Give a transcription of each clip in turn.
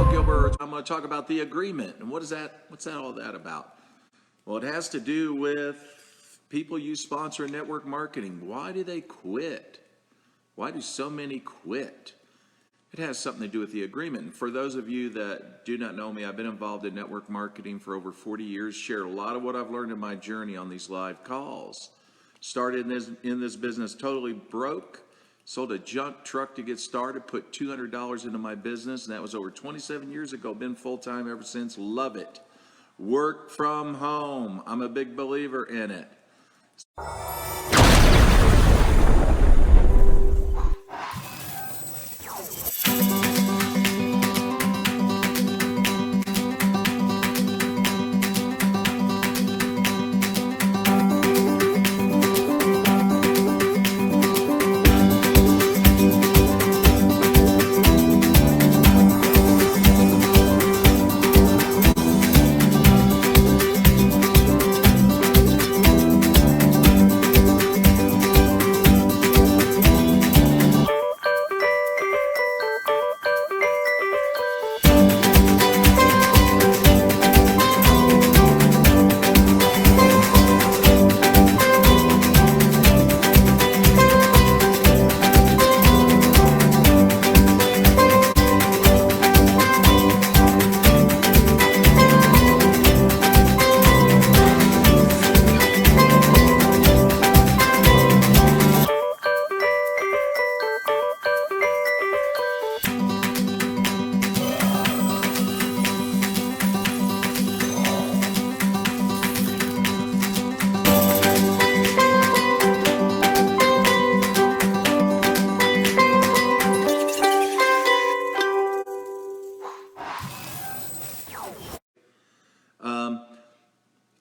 Hello, Gilbert. I'm going to talk about the agreement. And what's all that about? Well, it has to do with people you sponsor in network marketing. Why do they quit? Why do so many quit? It has something to do with the agreement. And for those of you that do not know me, I've been involved in network marketing for over 40 years, shared a lot of what I've learned in my journey on these live calls. Started in this business totally broke. Sold a junk truck to get started, put $200 into my business, and that was over 27 years ago. Been full-time ever since. Love it. Work from home. I'm a big believer in it.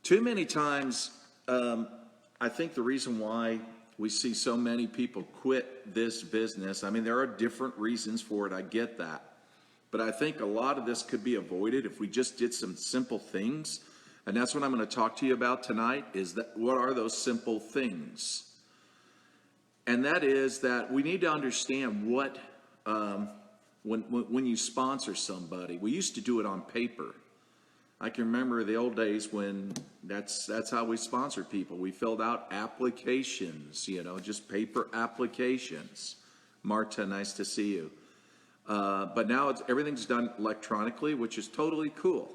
Too many times, I think the reason why we see so many people quit this business, I mean, there are different reasons for it, I get that. But I think a lot of this could be avoided if we just did some simple things. And that's what I'm going to talk to you about tonight, is that what are those simple things? And that is that we need to understand what, when you sponsor somebody, we used to do it on paper. I can remember the old days when that's how we sponsored people. We filled out applications, just paper applications. Marta, nice to see you. But now everything's done electronically, which is totally cool.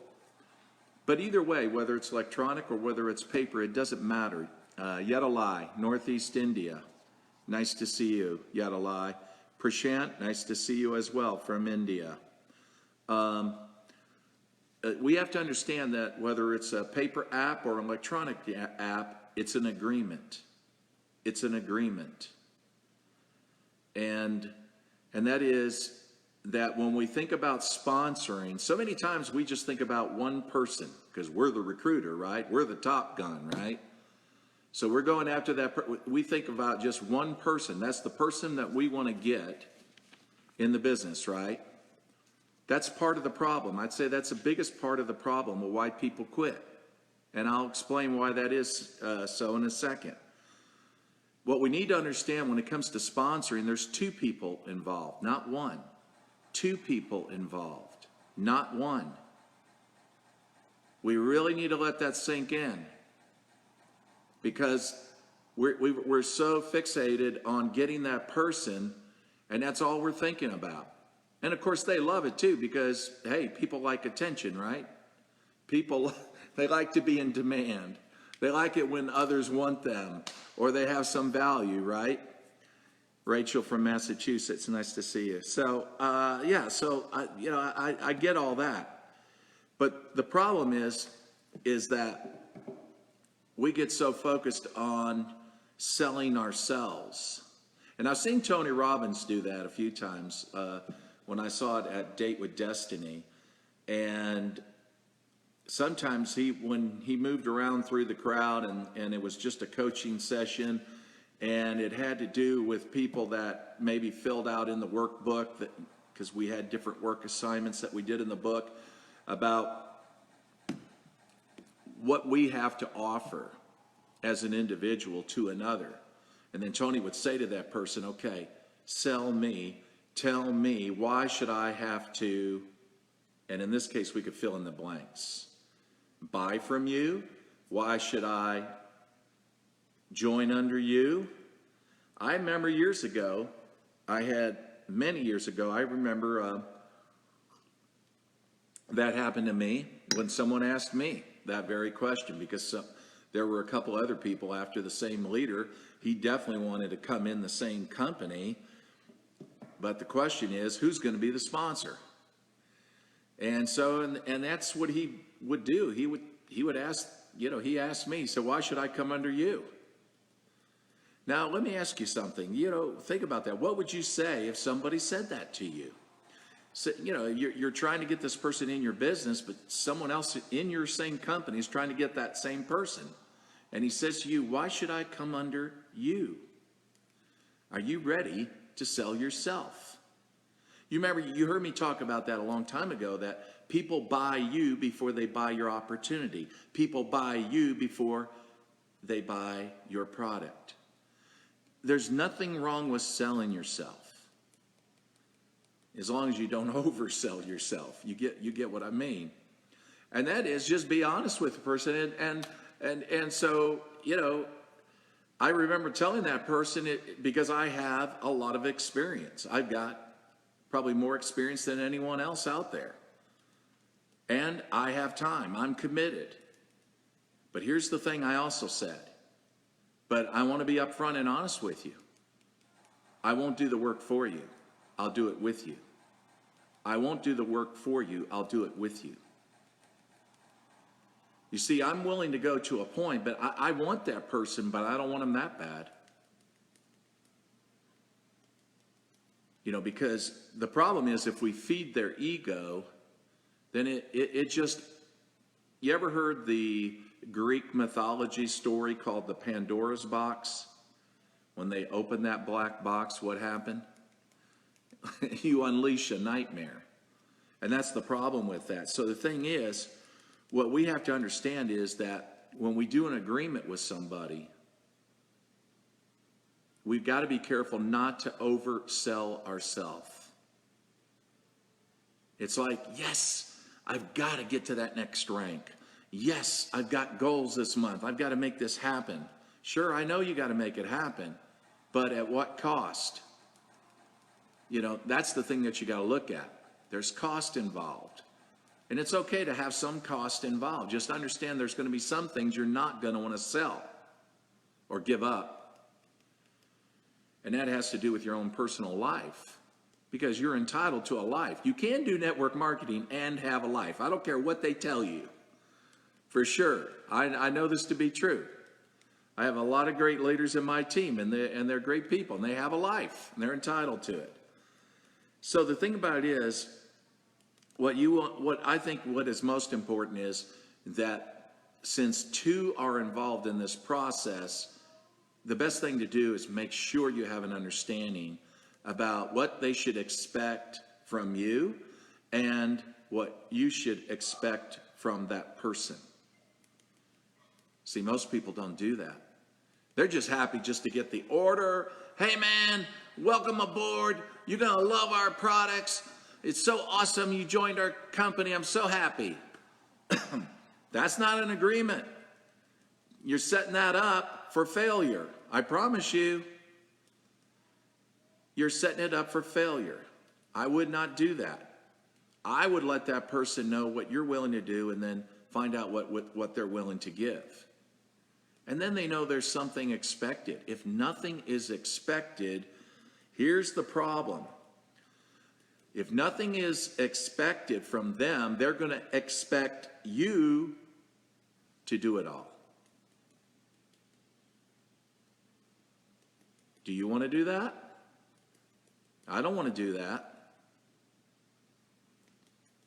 But either way, whether it's electronic or whether it's paper, it doesn't matter. Yedalai, Northeast India, nice to see you, Yedalai. Prashant, nice to see you as well from India. We have to understand that whether it's a paper app or an electronic app, it's an agreement. It's an agreement. And that is that when we think about sponsoring, so many times we just think about one person because we're the recruiter, right? We're the top gun, right? So we're going after that. We think about just one person. That's the person that we want to get in the business, right? That's part of the problem. I'd say that's the biggest part of the problem of why people quit. And I'll explain why that is so in a second. What we need to understand when it comes to sponsoring, there's two people involved, not one. Two people involved, not one. We really need to let that sink in because we're so fixated on getting that person, and that's all we're thinking about. And of course they love it too because, hey, people like attention, right? People, they like to be in demand. They like it when others want them or they have some value, right? Rachel from Massachusetts, nice to see you. So, I get all that. But the problem is that we get so focused on selling ourselves. And I've seen Tony Robbins do that a few times. When I saw it at Date with Destiny. And sometimes when he moved around through the crowd and it was just a coaching session and it had to do with people that maybe filled out in the workbook because we had different work assignments that we did in the book about what we have to offer as an individual to another. And then Tony would say to that person, okay, sell me. Tell me, why should I have to And in this case, we could fill in the blanks. Buy from you. Why should I join under you? I remember years ago, many years ago, I remember that happened to me when someone asked me that very question, because there were a couple other people after the same leader. He definitely wanted to come in the same company, but the question is, who's going to be the sponsor? And so, and that's what he would do. He would ask, he asked me, so why should I come under you? Now, let me ask you something. Think about that. What would you say if somebody said that to you? So, you're trying to get this person in your business, but someone else in your same company is trying to get that same person. And he says to you, why should I come under you? Are you ready to sell yourself? You remember, you heard me talk about that a long time ago, that people buy you before they buy your opportunity. People buy you before they buy your product. There's nothing wrong with selling yourself, as long as you don't oversell yourself. You get what I mean. And that is, just be honest with the person. And so, I remember telling that person it, because I have a lot of experience. I've got probably more experience than anyone else out there. And I have time. I'm committed. But here's the thing I also said. But I want to be upfront and honest with you. I won't do the work for you. I'll do it with you. I won't do the work for you. I'll do it with you. You see, I'm willing to go to a point, but I want that person, but I don't want them that bad. Because the problem is, if we feed their ego, then it just, you ever heard the Greek mythology story called the Pandora's box? When they opened that black box, what happened? You unleash a nightmare. And that's the problem with that. So the thing is, what we have to understand is that when we do an agreement with somebody, we've got to be careful not to oversell ourselves. It's like, yes, I've got to get to that next rank. Yes, I've got goals this month. I've got to make this happen. Sure, I know you got to make it happen, but at what cost? That's the thing that you got to look at. There's cost involved. And it's okay to have some cost involved. Just understand there's going to be some things you're not going to want to sell or give up. And that has to do with your own personal life, because you're entitled to a life. You can do network marketing and have a life. I don't care what they tell you. For sure. I know this to be true. I have a lot of great leaders in my team, and they're great people, and they have a life, and they're entitled to it. So the thing about it is, what is most important is that since two are involved in this process, the best thing to do is make sure you have an understanding about what they should expect from you and what you should expect from that person. See, most people don't do that. They're just happy just to get the order. Hey man, welcome aboard. You're going to love our products. It's so awesome you joined our company. I'm so happy. That's not an agreement. You're setting that up for failure. I promise you. You're setting it up for failure. I would not do that. I would let that person know what you're willing to do, and then find out what they're willing to give. And then they know there's something expected. If nothing is expected, here's the problem. If nothing is expected from them, they're going to expect you to do it all. Do you want to do that? I don't want to do that.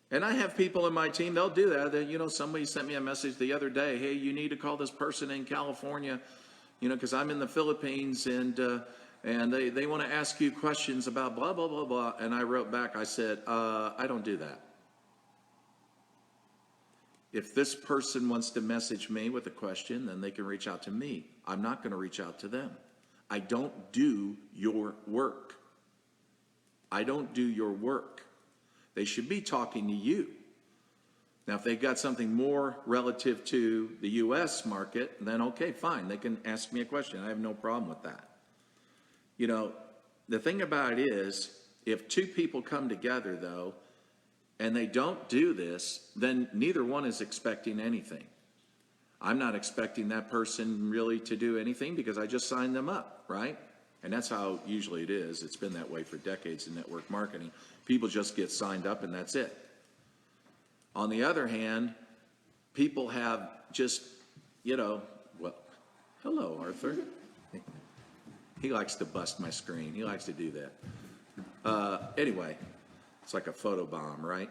And I have people in my team, they'll do that. Somebody sent me a message the other day. Hey, you need to call this person in California, because I'm in the Philippines, and they want to ask you questions about blah, blah, blah, blah. And I wrote back, I said, I don't do that. If this person wants to message me with a question, then they can reach out to me. I'm not going to reach out to them. I don't do your work. I don't do your work. They should be talking to you. Now, if they've got something more relative to the U.S. market, then okay, fine. They can ask me a question. I have no problem with that. You know, the thing about it is, if two people come together, though, and they don't do this, then neither one is expecting anything. I'm not expecting that person really to do anything because I just signed them up, right? And that's how usually it is. It's been that way for decades in network marketing. People just get signed up and that's it. On the other hand, people have just, well, hello, Arthur. He likes to bust my screen. He likes to do that. Anyway, it's like a photo bomb, right?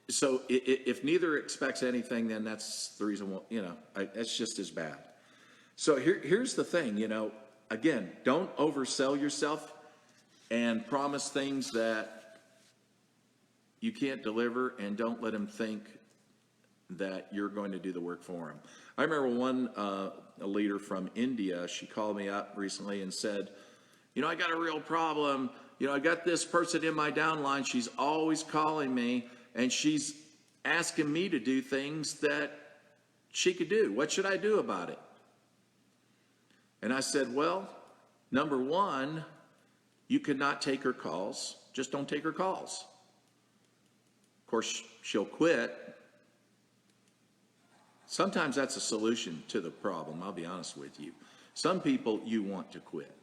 So if neither expects anything, then that's the reason, that's just as bad. So here's the thing, again, don't oversell yourself and promise things that you can't deliver, and don't let them think that you're going to do the work for them. I remember one a leader from India, she called me up recently and said, I got a real problem. I got this person in my downline. She's always calling me, and she's asking me to do things that she could do. What should I do about it? And I said, well, number one, you cannot take her calls. Just don't take her calls. Of course, she'll quit. Sometimes that's a solution to the problem, I'll be honest with you. Some people you want to quit.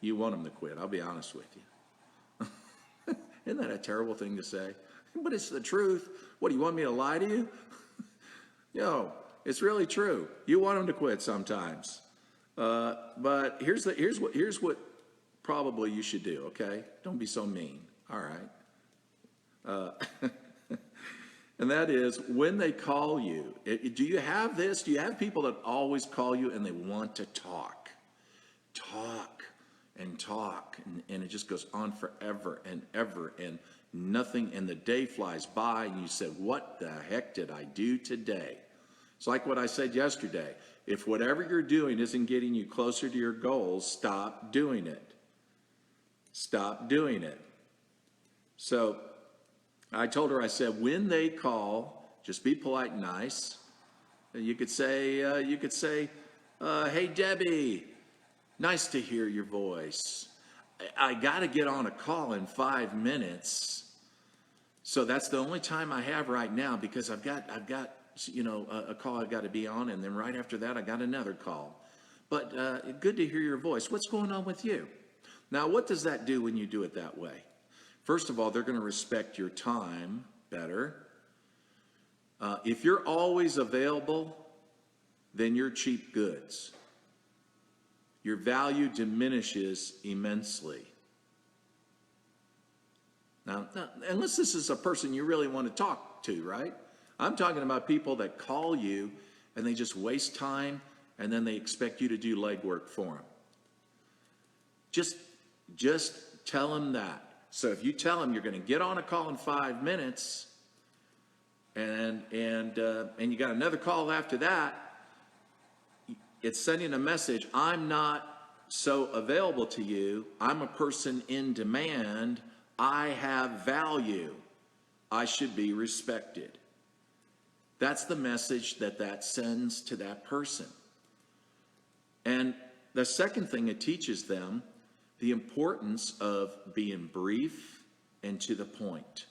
You want them to quit, I'll be honest with you. Isn't that a terrible thing to say? But it's the truth. What, do you want me to lie to you? It's really true. You want them to quit sometimes. But here's what probably you should do, okay? Don't be so mean, all right? And that is, when they call you, do you have this? Do you have people that always call you and they want to talk and talk, and it just goes on forever and ever, and nothing, and the day flies by, and you said, what the heck did I do today? It's like what I said yesterday. If whatever you're doing isn't getting you closer to your goals, stop doing it. Stop doing it. So I told her, I said, when they call, just be polite and nice. You could say, hey, Debbie, nice to hear your voice. I got to get on a call in 5 minutes. So that's the only time I have right now, because I've got a call I've got to be on. And then right after that, I got another call. But good to hear your voice. What's going on with you? Now, what does that do when you do it that way? First of all, they're going to respect your time better. If you're always available, then you're cheap goods. Your value diminishes immensely. Now, unless this is a person you really want to talk to, right? I'm talking about people that call you and they just waste time, and then they expect you to do legwork for them. Just tell them that. So if you tell them you're going to get on a call in 5 minutes, and you got another call after that, it's sending a message, I'm not so available to you. I'm a person in demand. I have value. I should be respected. That's the message that sends to that person. And the second thing it teaches them, the importance of being brief and to the point.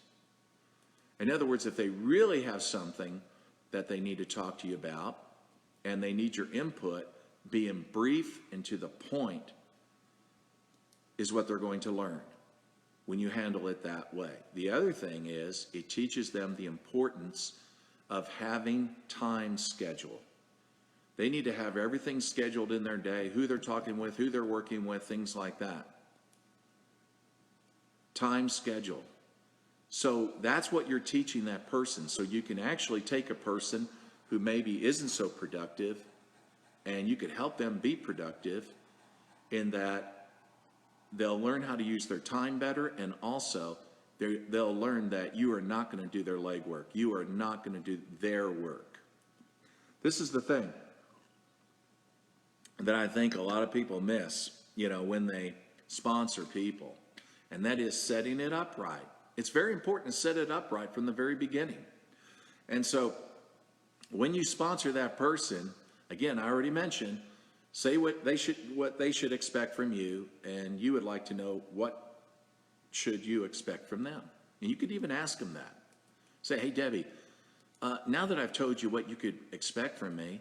In other words, if they really have something that they need to talk to you about and they need your input, being brief and to the point is what they're going to learn when you handle it that way. The other thing is, it teaches them the importance of having time schedule. They need to have everything scheduled in their day, who they're talking with, who they're working with, things like that. Time schedule. So that's what you're teaching that person. So you can actually take a person who maybe isn't so productive, and you could help them be productive in that they'll learn how to use their time better, and also they'll learn that you are not going to do their legwork. You are not going to do their work. This is the thing that I think a lot of people miss, when they sponsor people, and that is setting it up right. It's very important to set it up right from the very beginning. And so when you sponsor that person, again, I already mentioned, say what they should expect from you, and you would like to know what should you expect from them. And you could even ask them that. Say, hey, Debbie, now that I've told you what you could expect from me,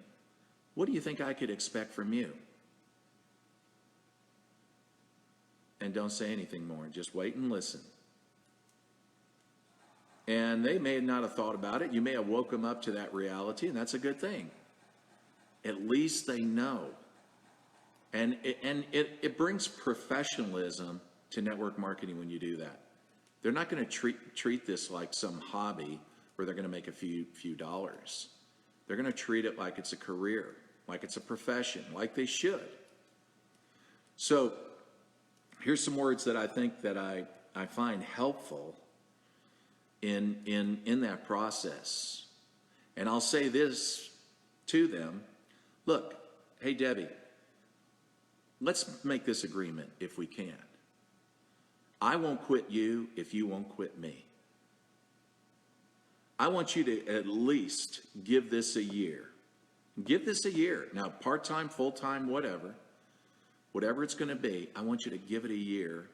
what do you think I could expect from you? And don't say anything more. Just wait and listen. And they may not have thought about it. You may have woke them up to that reality, and that's a good thing. At least they know. And it brings professionalism to network marketing when you do that. They're not going to treat this like some hobby where they're going to make a few dollars. They're going to treat it like it's a career, like it's a profession, like they should. So here's some words that I think that I find helpful in that process. And I'll say this to them. Look, hey, Debbie, let's make this agreement if we can. I won't quit you if you won't quit me. I want you to at least give this a year. Give this a year. Now, part-time, full-time, whatever it's going to be, I want you to give it a year.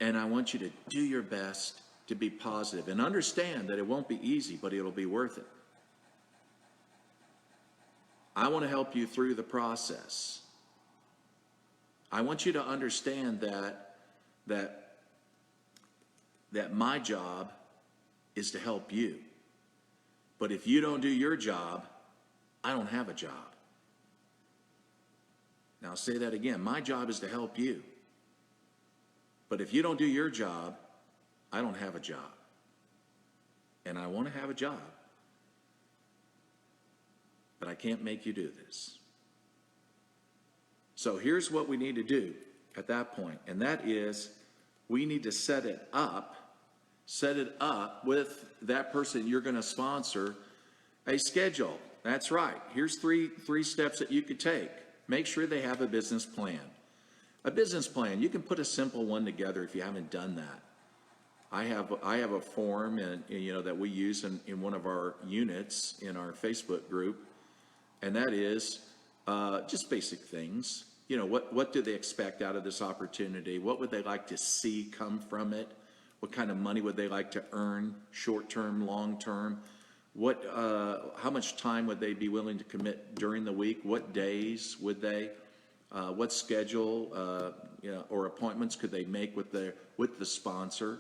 And I want you to do your best to be positive and understand that it won't be easy, but it'll be worth it. I want to help you through the process. I want you to understand that my job is to help you. But if you don't do your job, I don't have a job. Now I'll say that again. My job is to help you. But if you don't do your job, I don't have a job. And I want to have a job. But I can't make you do this. So here's what we need to do at that point, and that is we need to set it up with that person you're going to sponsor, a schedule. That's right. Here's three steps that you could take. Make sure they have a business plan. A business plan, you can put a simple one together if you haven't done that. I have a form and that we use in one of our units in our Facebook group, and that is just basic things. What do they expect out of this opportunity? What would they like to see come from it? What kind of money would they like to earn, short-term, long-term? How much time would they be willing to commit during the week? What days would they? What schedule, or appointments could they make with the sponsor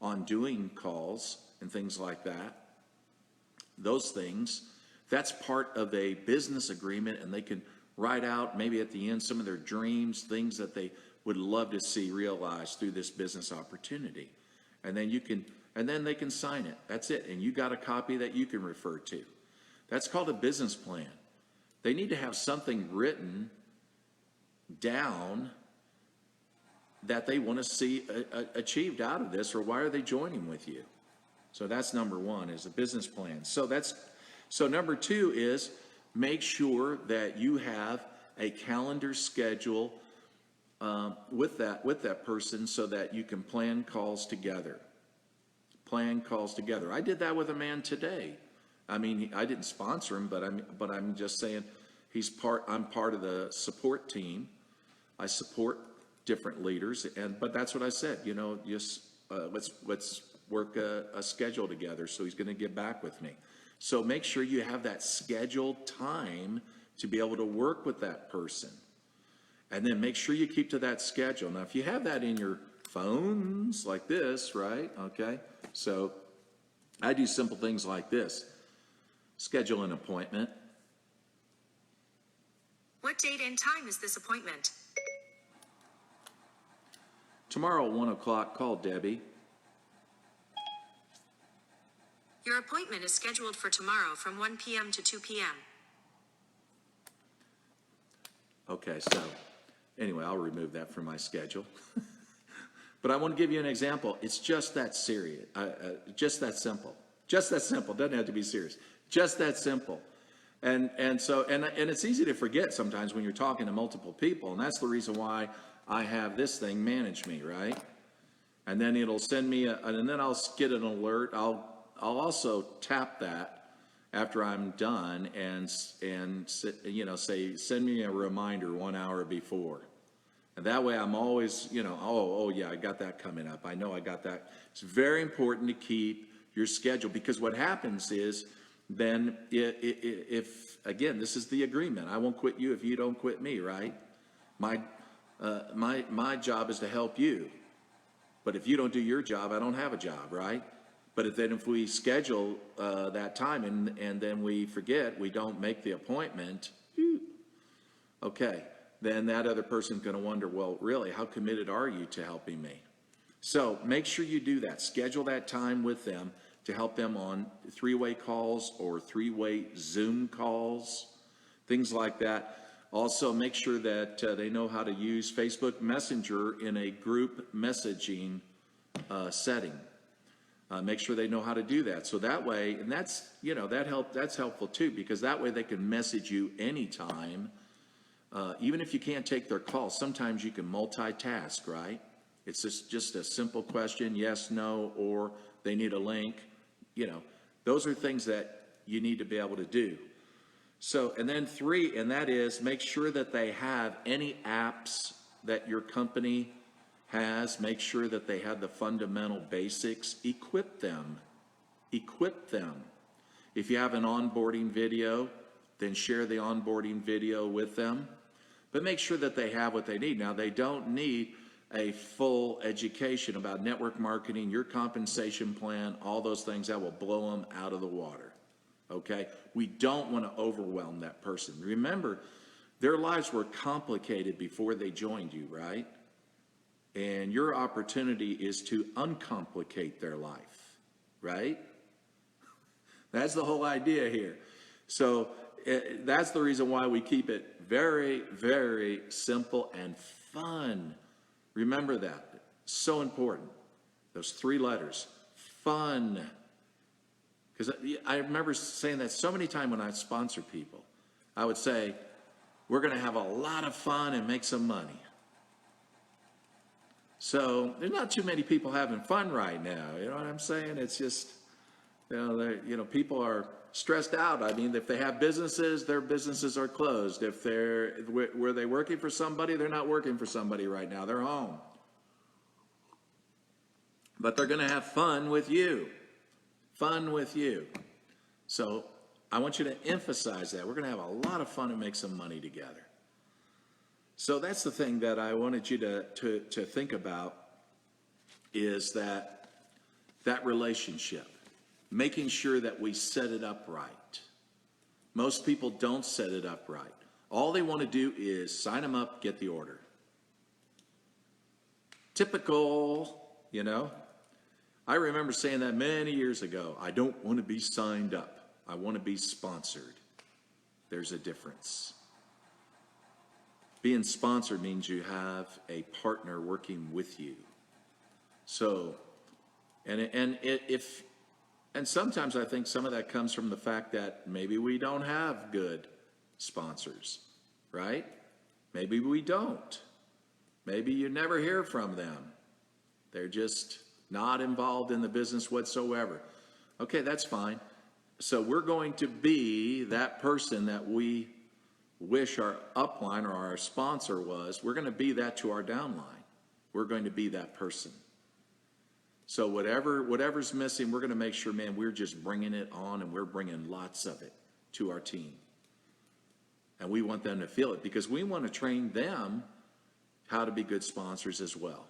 on doing calls and things like that? Those things, that's part of a business agreement, and they can write out maybe at the end some of their dreams, things that they would love to see realized through this business opportunity. And then they can sign it. That's it. And you got a copy that you can refer to. That's called a business plan. They need to have something written down that they want to see achieved out of this, or why are they joining with you? So that's number one, is a business plan. So number two is make sure that you have a calendar schedule with that person so that you can plan calls together. I did that with a man today. I mean, I didn't sponsor him, but I'm just saying I'm part of the support team. I support different leaders, but that's what I said. Just let's work a schedule together. So he's going to get back with me. So make sure you have that scheduled time to be able to work with that person, and then make sure you keep to that schedule. Now, if you have that in your phones like this, right? Okay. So I do simple things like this: schedule an appointment. What date and time is this appointment? Tomorrow at 1 o'clock, call Debbie. Your appointment is scheduled for tomorrow from 1 p.m. to 2 p.m. Okay, so anyway, I'll remove that from my schedule. But I want to give you an example. It's just that serious, just that simple. Just that simple. Doesn't have to be serious. Just that simple. And it's easy to forget sometimes when you're talking to multiple people, and that's the reason why I have this thing manage me, right? And then it'll send me and then I'll get an alert. I'll also tap that after I'm done and say, send me a reminder 1 hour before. And that way I'm always, oh yeah, I got that coming up. I know I got that. It's very important to keep your schedule, because what happens is then if again, this is the agreement. I won't quit you if you don't quit me, right? My job is to help you. But if you don't do your job, I don't have a job, right? But if we schedule that time and then we forget, we don't make the appointment, okay, then that other person's going to wonder, well, really, how committed are you to helping me? So make sure you do that. Schedule that time with them to help them on three-way calls or three-way Zoom calls, things like that. Also, make sure that they know how to use Facebook Messenger in a group messaging setting. Make sure they know how to do that. So that way, and that's helpful too, because that way they can message you anytime. Even if you can't take their call, sometimes you can multitask, right? It's just a simple question, yes, no, or they need a link. Those are things that you need to be able to do. So, and then 3, and that is make sure that they have any apps that your company has. Make sure that they have the fundamental basics. Equip them. Equip them. If you have an onboarding video, then share the onboarding video with them. But make sure that they have what they need. Now, they don't need a full education about network marketing, your compensation plan, all those things that will blow them out of the water. Okay? We don't want to overwhelm that person. Remember, their lives were complicated before they joined you, right? And your opportunity is to uncomplicate their life, right? That's the whole idea here. So that's the reason why we keep it very, very simple and fun. Remember that. So important. Those 3 letters. Fun. Because I remember saying that so many times when I sponsor people. I would say, we're going to have a lot of fun and make some money. So there's not too many people having fun right now. You know what I'm saying? It's just, people are stressed out. I mean, if they have businesses, their businesses are closed. If were they working for somebody? They're not working for somebody right now. They're home. But they're going to have fun with you. Fun with you. So I want you to emphasize that. We're going to have a lot of fun and make some money together. So that's the thing that I wanted you to think about, is that relationship, making sure that we set it up right. Most people don't set it up right. All they want to do is sign them up, get the order. Typical, I remember saying that many years ago. I don't want to be signed up. I want to be sponsored. There's a difference. Being sponsored means you have a partner working with you. So, and sometimes I think some of that comes from the fact that maybe we don't have good sponsors, right? Maybe we don't. Maybe you never hear from them. They're just not involved in the business whatsoever. Okay, that's fine. So we're going to be that person that we wish our upline or our sponsor was. We're going to be that to our downline. We're going to be that person. So whatever's missing, we're going to make sure, man, we're just bringing it on, and we're bringing lots of it to our team. And we want them to feel it, because we want to train them how to be good sponsors as well.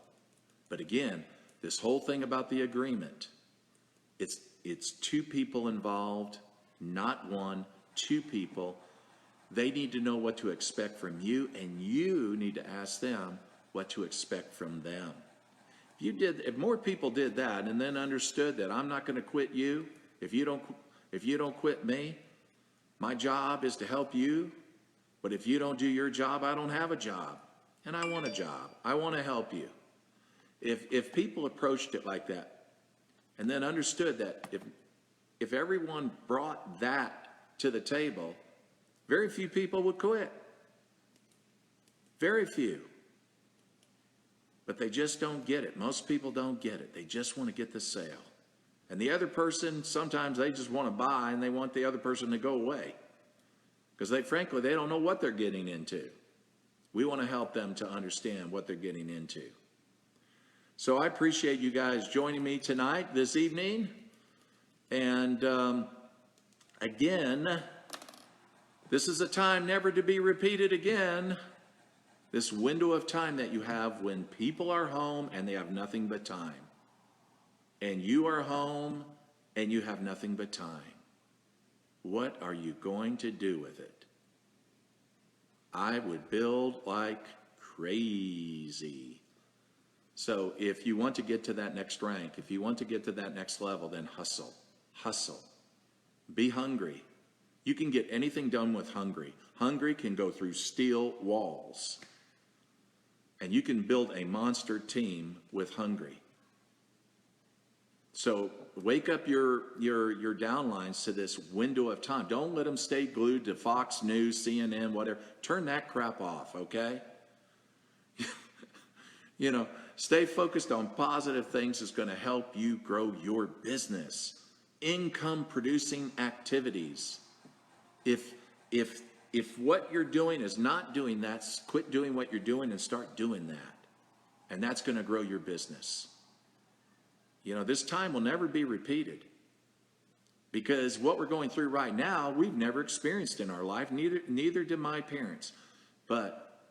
But again, this whole thing about the agreement, it's 2 people involved, not 1, 2 people. They need to know what to expect from you, and you need to ask them what to expect from them. If more people did that and then understood that I'm not going to quit you, if you don't quit me, my job is to help you, but if you don't do your job, I don't have a job, and I want a job. I want to help you. If people approached it like that, and then understood that if everyone brought that to the table, very few people would quit. Very few. but they just don't get it. Most people don't get it. They just want to get the sale. And the other person, sometimes they just want to buy and they want the other person to go away. Because frankly, they don't know what they're getting into. We want to help them to understand what they're getting into. So I appreciate you guys joining me tonight, this evening. And again, this is a time never to be repeated again. This window of time that you have when people are home and they have nothing but time. And you are home and you have nothing but time. What are you going to do with it? I would build like crazy. So if you want to get to that next rank, if you want to get to that next level, then hustle, hustle. Be hungry. You can get anything done with hungry. Hungry can go through steel walls. And you can build a monster team with hungry. So wake up your downlines to this window of time. Don't let them stay glued to Fox News, CNN, whatever. Turn that crap off, okay? You know, stay focused on positive things that's going to help you grow your business. Income producing activities. If what you're doing is not doing that, quit doing what you're doing and start doing that. And that's going to grow your business. You know, this time will never be repeated. Because what we're going through right now, we've never experienced in our life. Neither did my parents. But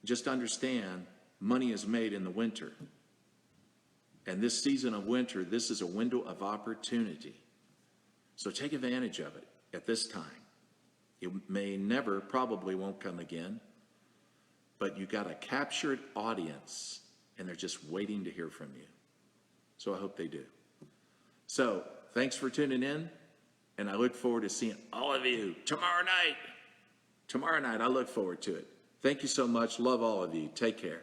just understand, money is made in the winter. And this season of winter, this is a window of opportunity. So take advantage of it at this time. It may never, probably won't come again. But you got a captured audience, and they're just waiting to hear from you. So I hope they do. So thanks for tuning in, and I look forward to seeing all of you tomorrow night. Tomorrow night, I look forward to it. Thank you so much. Love all of you. Take care.